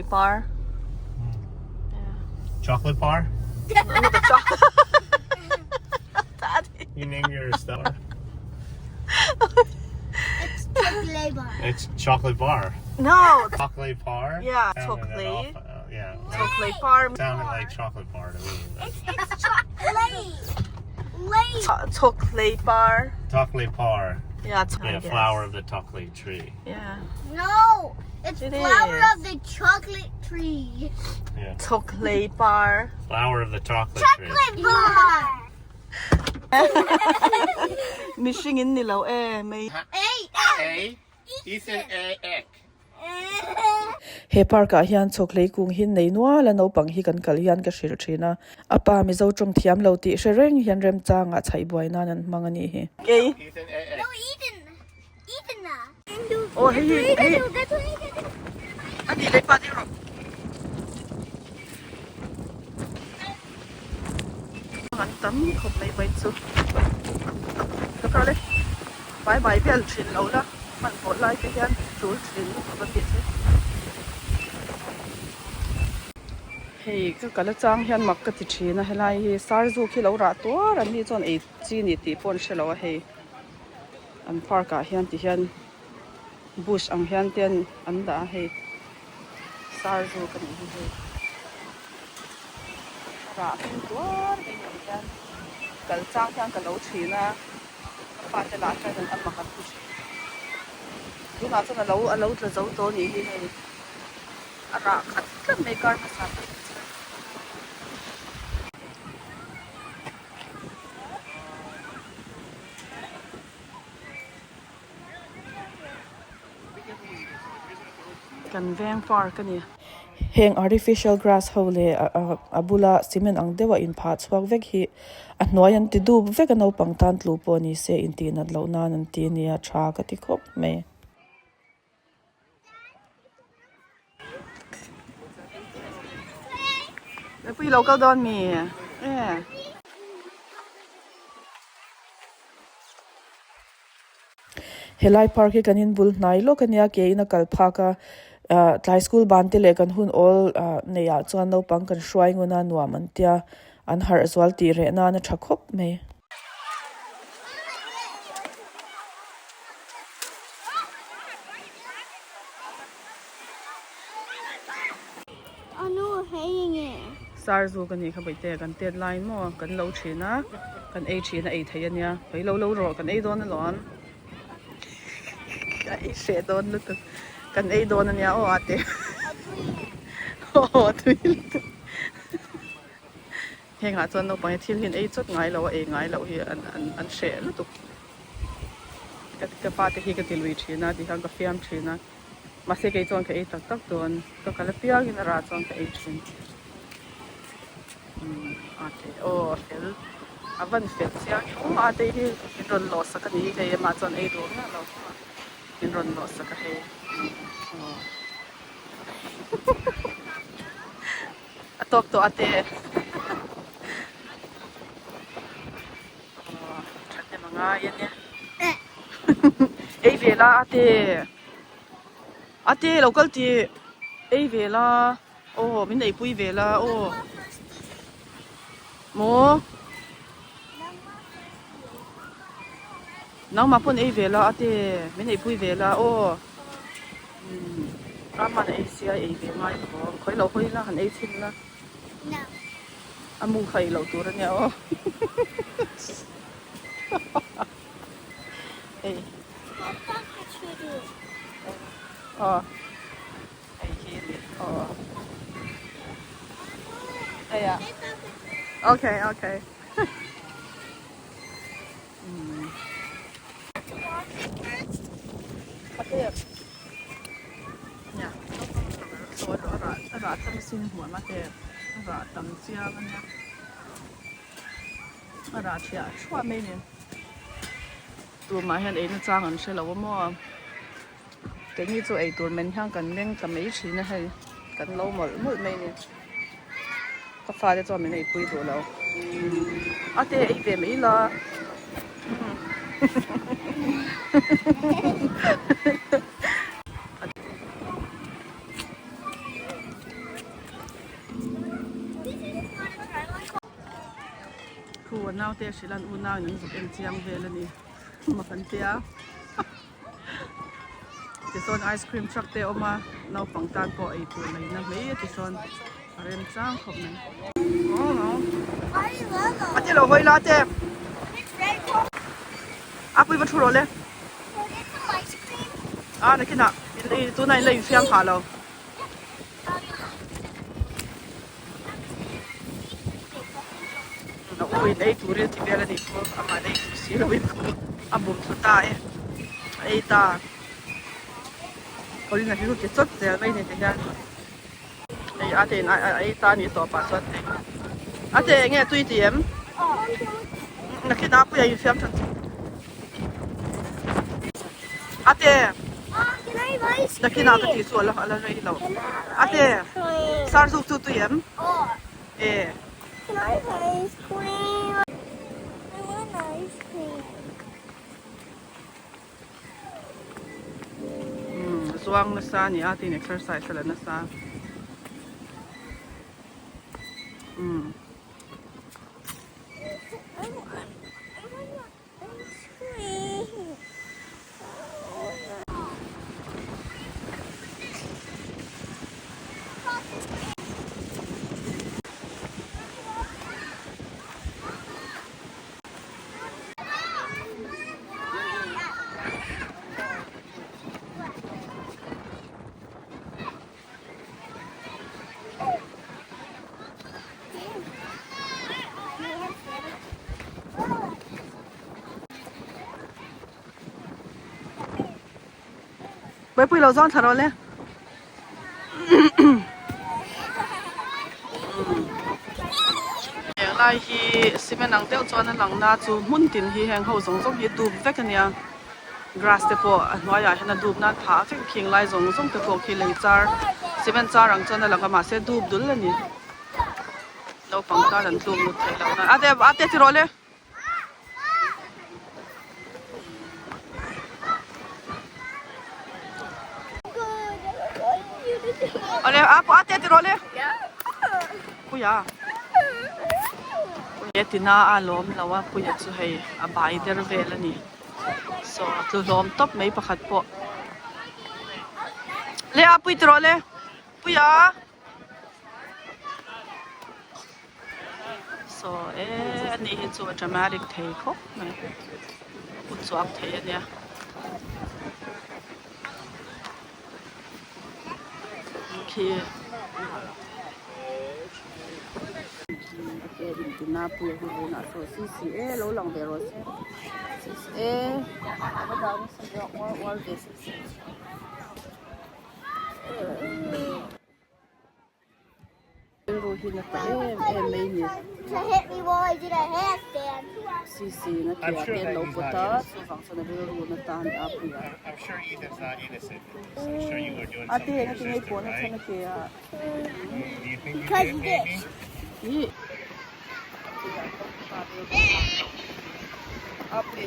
bar. Yeah. Chocolate bar? Daddy. You name your store. It's chocolate bar. It's chocolate bar. No. Chocolate bar? Yeah, Sounded chocolate. Yeah. Chocolate bar. Sounded like chocolate bar to me. It's chocolate. Chocolate bar. Chocolate bar. Yeah, Yeah, flower of the chocolate tree. Yeah. No, it's It flower is. of the chocolate tree. Yeah. Chocolate bar. Flower of the chocolate tree. Chocolate bar. Missing in nilo may. Hey. Ethan egg. he parka hian choklei kung hin nei nual la no pang hi kan kal hian ka hril thina apa mi zo tong thiam lo ti shereng hian rem changa chhai boina nan mangani hi Okay. Ethan egg. No, Ethana'n. Oh, hey. Adi le pa di ro. An tam khop mai bai chu. Ka le. Bye bel chin lo la. Man ko lai ke hian chul chin ba ti chu. Hei ka kala chang hian mak ka ti thina helai hi Sarzuk hi lo ra to ran hi chon ei chi ni ti pon shelo hei an parka hian ti hian bush ang hian ten an da hei Sarzuk kan hi hei ra tin to hei hian kal chang hian ka lo thina pa te la ka an mak kan push du na chon a lo tla zo to ni hi hei ara khat kan mai kar na sa kan veng far kan ni heng artificial grass hole abula cement ang dewa in pha chuak vek hi a hnuaian ti du vek ano pangtan tlu po ni se in ti na lo nan an ti ni a tha ka ti khop me le pui lo ka don mi helai park hi kanin bul hnai lo kania ke ina kal pha ka tlai school ban te le kan hun all neya chuan no pang kan hruai nguna nuam an tia an har zwal ti re na na thakop me Oh no, hanging it. Sarzuk kan ni khabai te kan tet line mo kan lo thina kan ei thina ei thaiania bai lo ro kan ei don lon ai she don lu kan ei don ania o ate o twil henga chon no pai thil hin ei chot ngai lo ei ngai lo hi an she lu tu ka pa te hi ka tilwi thina di hang ka fiam thina ma se ke chon ka ei tak tak don ka kala piang in ra chon ka ei thin Atei oh fel avan fel siang Atei hi ron lo sa ka ni he ma chon ei do na lo in ron lo sa ka he atok to ate thate manga yan ne ei vela ate local ti ei vela oh min ei pui vela oh mo nang ma pon ei vela ate min ei pui vela o ama na ei sia ei ve mai ko khoi lo khoi la han ei thin la No. amu khai lo tur ania o ei ei hi yeah. Okay. Okay. Yeah. So ra tam sin hua ma te ra tam chia kan ya. Ra chia chua me ni. Tu ma hen ei na chang an she lo mo. Te ni chu ei tur men hang kan meng tam ei chi na hai kan lo mol me ni. Ka fa de cho me nei pui do lo. Ate ei ve me la. ตัวน่าวเตะชิลันอูน่าวนั่นสุดเอ็นเจียงเวลนี่มากันเตียที่ส่วนไอศครีมชักเตะออกมาเราฝังตานปอไอตัวเลยนะไม่ที่ส่วนเรียนจ้างขบนั้นโอ้โห I love them. อาจจะเราเฮ้ยลาเจ็บ It's very cool. อาปุยมาทุรเลย Can I get some ice cream? นักกินอ่ะตัวไหนเลยเฟียงขาเราเราไปในตัวเรียนที่เวลานี้ก็อามาได้สิเราไปอาบุมสุดตายไอ้ตาคนนี้คือเก็บสดเสียไม่เนี่ยเจ้าไอ้อาเตนไอ้ตานี่ตัวปัสสาวะอาเตนเงี้ยตุยเตียมนักกินอาปุยอยู่เฟียงทันอาเต Can I have iceนักกินอาก็ที่ส่วนละอะไรเราอาเต cream? Sarzuk tu tu jem? Oh, E, can I have ice cream? I want ice cream. Zuang na sa ni ating exercise sila na sa. I want ice cream. Bây bây lâu giòn thật rồi lên. Hiện lại thì xem năng tiêu cho nên lăng na chú muốn tin thì hàng hậu giống giống như tụm vết cái này grass thế po nói là hiện là tụm nan phá vết khiêng lại giống giống thế po khi lấy char xem char răng cho nên là cái mà sẽ tụm đúng là nhỉ lâu phẳng ta lần tụm một thế lâu na à thế thì rồi lên. Ole, apa ate ti role? Kuya. Kuya tina alom lawa kuya chu hei abai der vel ani. So tu lom top mai pakhat po. Le apui ti role. Kuya. So ani hi chu dramatic thei kho mai. Utsuak thei ania. Here. Na pui hu na so si lo long de ro se apa daun se all this ro hi na ta mai ni To hit me while I did a handstand. si na kia te lo pota so fang so na ro na ta ni apu ya I'm sure Ethan's not innocent. I'm sure you were doing ate something na tingai innocent, po na right? na kia Do you think you Because did, you maybe? did. ni ape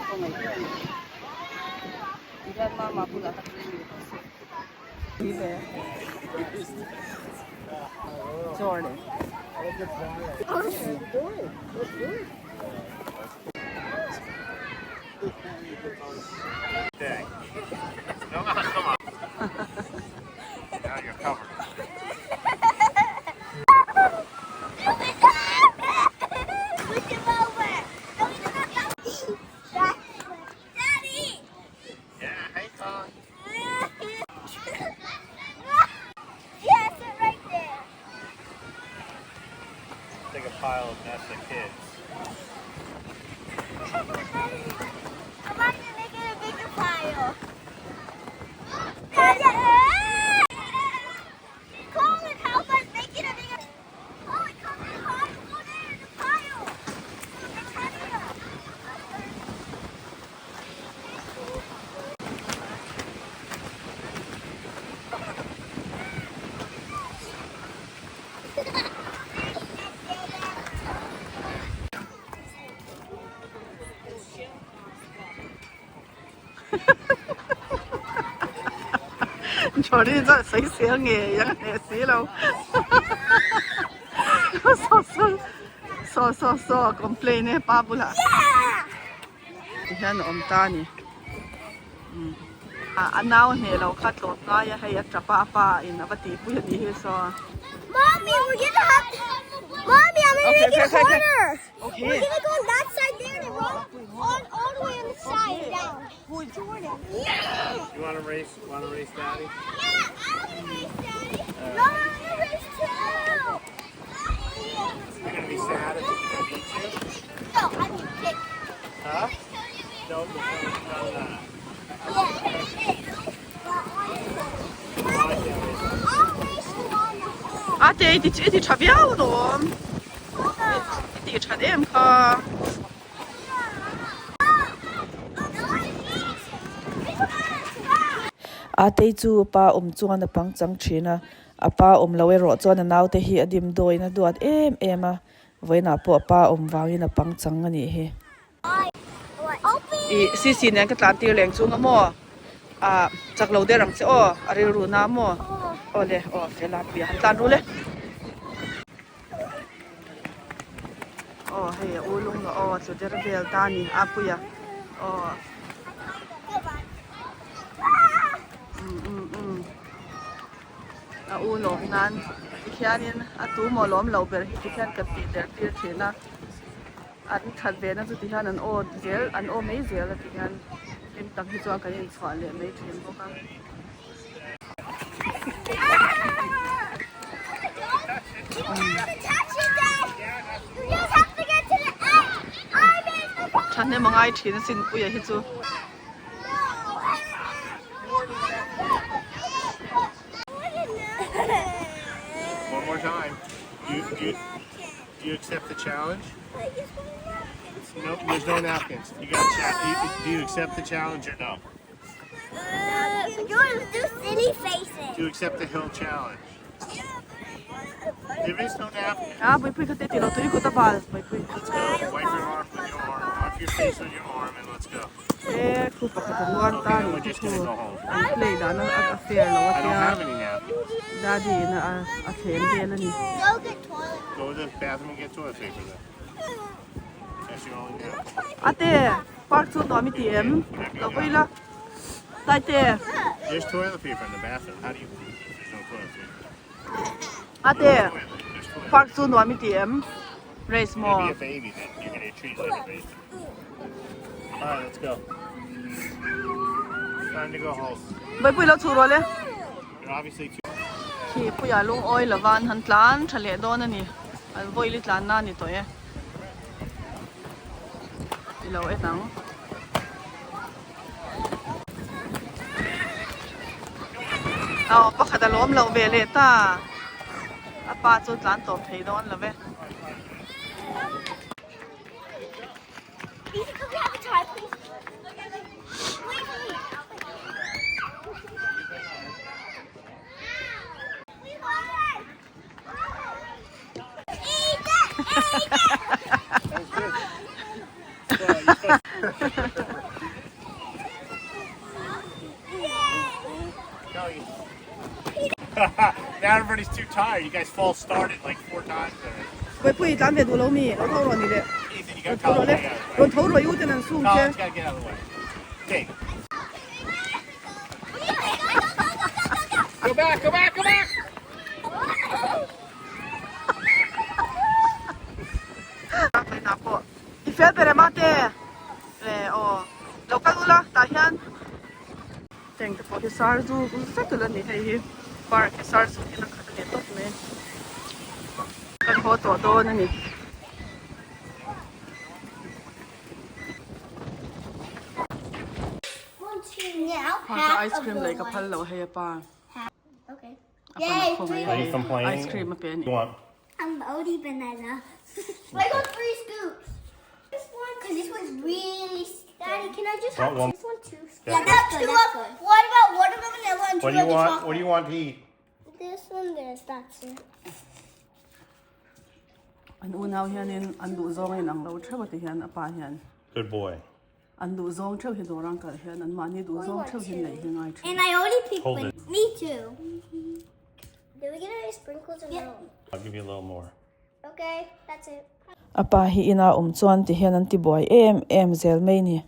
ko ngai ikan mama pula tak ni be Jordan. Dang. Come on. Now you're covered. Push him over. Daddy. Yeah, hey, Tom. Yes, right there. Take a pile of mess of kids. I'm not gonna make it a bigger pile. Colin, help us make it a bigger. Colin, come in the pile. Go there in the pile. It's heavier. Jordan rất sấy xé nghề, chẳng hề xí đâu. so complain eh pa bula ti hian om ta ni anaw hne lo khat lot nga ya hei atrapa pa in avati pu ni he so Mommy, we're gonna have. Mommy, I'm gonna make it harder. Okay. We're gonna go on that side there and run on all the way on the side down. Who's Jordan. Yeah. You want to race? Want to race, Daddy? Yeah, I wanna race, Daddy. No, I wanna race too. You're gonna be sad if he beats you? No, I need to pick. Huh? No, no. Yeah. I'll race you on the hole. Atei ti chaviao do ti chat em kha Atei chu pa chuan na pang chang thina apa lowe ro chuan na naute hi adim doina duat em a voina po pa wangin a pang chang ani he I si nen ka tlan tir leng chung amo chak lo de rang che o ari ru na mo ole o fela pi han tlan ru le o hey ulung no o chu der bel ta ni apuya o ulo nan ikhianin atu mo lom lo ber hi khian ka ti der tir thina an khat ve na chu ti han an o zel an o mei zel ti han em tak hi chuan kan in chwa le mei thin bo ka chan ne mangai thin sin puya hi chu One more time. Do you accept the challenge? No, there's no napkins. You got do you accept the challenge or no? Jordan, do city faces. Do you accept the hill challenge? There is no napkin. bai pui ka te ti lo tu ko ta bal bai pui Let's go. Wipe your arm with your arm. Wipe your face with your arm and let's go. khu pa ka nuan ta Okay, ni we're just gonna go home. an play da na a fair lo I don't ya have any napkins. daddy na a them de la ni Go get toilet. Go to the bathroom and get toilet paper then. That's your only napkin. ate park chu no mi ti em lo pui la tai te There's toilet paper in the bathroom. How do you? There's no toilet paper. ate There's toilet. park chu no mi ti em race You're gonna more be a baby then. You're gonna treat like a baby. All right, let's go. Time to go home. bai pui lo chu ro le You're obviously too. khi pui ya lung oi la van han tlan thale don ani al voi li tlan na ni to e lo e nang pakhat a lom lo ve le ta apa chu tlan to thei don la ve Please, can we have a try, please? Wait, Eat that! Eat that! Now everybody's too tired. You guys false started like 4 times already. ไปปุ้ยตามเวดูเรามีเราเท่าไรนี่แหละ Ethan, you เรา got เท่าไร Colin เลย out of the เรา way. เท่าไรอยู่แต่นั่นสูงเจ้ Colin's gotta get out of the way. Okay. Go back, go back, go back! ไปนับปะอีเฟสไปเลยมาเต้เลยโอ้เราก็รู้ละตาเห็นแต่งแต่พอที่ซาร์จูกูสักตัวนี่ให้ปาร์คซาร์จูที่นักขัดเลี้ยตกเลยกันพอตัวโตนั่นนี่ Now, พอจะไอศครีมเลยกับพันเราให้ป้า Okay. ไอศครีมมาเป็น You want? I'm Odie Banana. I got 3 scoops. This one, because this one's really. Daddy, can I just have Want one? this one too? Yeah. Yeah, that's good. What about watermelon vanilla and What do you want? What do you want to eat? This one, that's it. อันอุ่นเอาเฮียนินอันดูซองเห็นอังเราเท่าที่เฮียนป้าเฮียน Good boy. อันดูซองเท่าเห็นตัวร่างกายเฮียนอันมานี่ดูซองเท่าเห็นไหนยังไง And I already picked Hold one. it. Me too. Did we get any sprinkles or no? I'll give you a little more. Okay, that's it. apa hi ina chuan ti hian an ti buai em zel mai ni